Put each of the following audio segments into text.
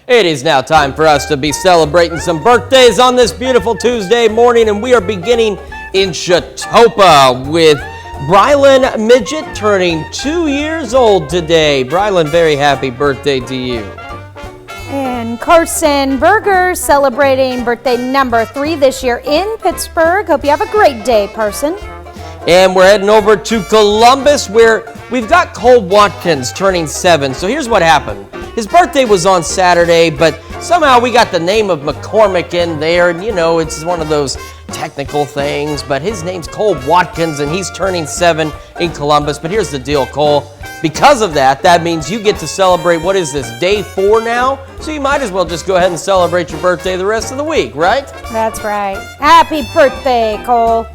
It is now time for us to be celebrating some birthdays on this beautiful Tuesday morning, and we are beginning in Chetopa with Brylan Midget turning 2 years old today. Brylan, very happy birthday to you. And Carson Berger celebrating birthday number 3 this year in Pittsburgh. Hope you have a great day, Carson. And we're heading over to Columbus where we've got Cole Watkins turning 7. So here's what happened. His birthday was on Saturday, but somehow we got the name of McCormick in there, and it's one of those technical things, but his name's Cole Watkins, and he's turning 7 in Columbus. But here's the deal, Cole. Because of that means you get to celebrate, what is this, day 4 now? So you might as well just go ahead and celebrate your birthday the rest of the week, right? That's right. Happy birthday, Cole.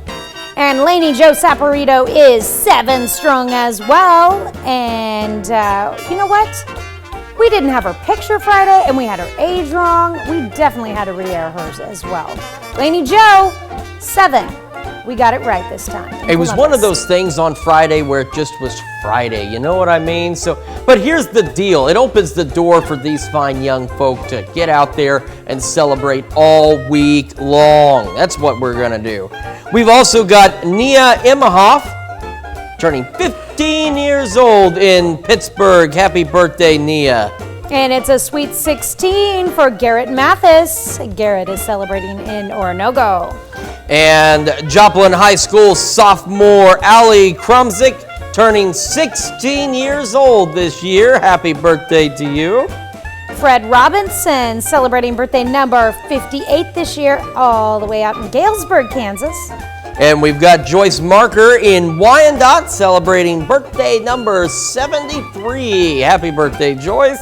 And Lainey Jo Saporito is 7 strong as well. And you know what? We didn't have her picture Friday, and we had her age wrong. We definitely had to re-air hers as well. Lainey Jo, 7. We got it right this time. It was one of those things on Friday where it just was Friday, you know what I mean? But here's the deal. It opens the door for these fine young folk to get out there and celebrate all week long. That's what we're going to do. We've also got Nia Imhoff turning 15 years old in Pittsburgh. Happy birthday, Nia. And it's a sweet 16 for Garrett Mathis. Garrett is celebrating in Oronogo. And Joplin High School sophomore Allie Krumzik turning 16 years old this year. Happy birthday to you. Fred Robinson celebrating birthday number 58 this year, all the way out in Galesburg, Kansas. And we've got Joyce Marker in Wyandotte celebrating birthday number 73. Happy birthday, Joyce.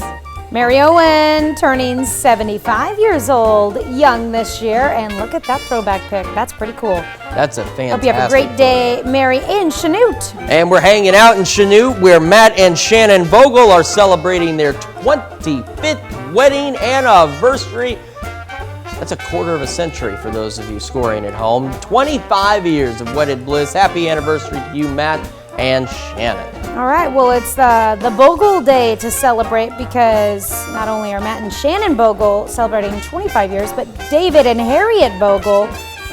Mary Owen turning 75 years old, young this year. And look at that throwback pic. That's pretty cool. That's a fantastic. Hope you have a great day, Mary, in Chanute. And we're hanging out in Chanute where Matt and Shannon Vogel are celebrating their 25th wedding anniversary. That's a quarter of a century for those of you scoring at home. 25 years of wedded bliss. Happy anniversary to you, Matt and Shannon. All right, well, it's the Bogle Day to celebrate because not only are Matt and Shannon Bogle celebrating 25 years, but David and Harriet Bogle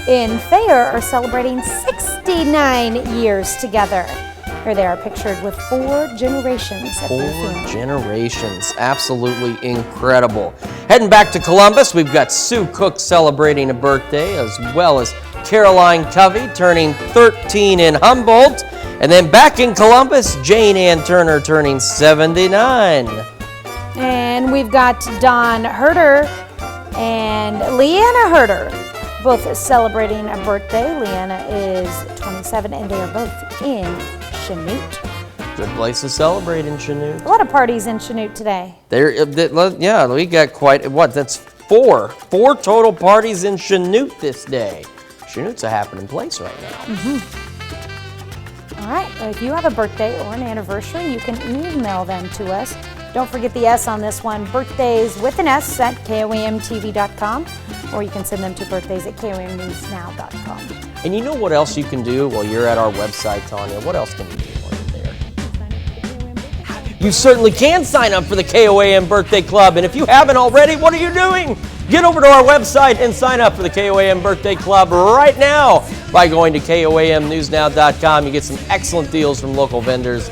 in Thayer are celebrating 69 years together. Here they are pictured with 4 generations at their funeral. 4 generations. Absolutely incredible. Heading back to Columbus, we've got Sue Cook celebrating a birthday, as well as Caroline Covey turning 13 in Humboldt. And then back in Columbus, Jane Ann Turner turning 79. And we've got Don Herder and Leanna Herder, both celebrating a birthday. Leanna is 27, and they are both in Chanute. Good place to celebrate in Chanute. A lot of parties in Chanute today. Yeah, we got that's 4 total parties in Chanute this day. Chanute's a happening place right now. All right, if you have a birthday or an anniversary, you can email them to us. Don't forget the S on this one, birthdays with an S at KOAMTV.com, or you can send them to birthdays at KOAMNewsNow.com. And you know what else you can do while you're at our website, Tanya? What else can you do while you're there? You certainly can sign up for the KOAM Birthday Club. And if you haven't already, what are you doing? Get over to our website and sign up for the KOAM Birthday Club right now by going to KOAMNewsNow.com. You get some excellent deals from local vendors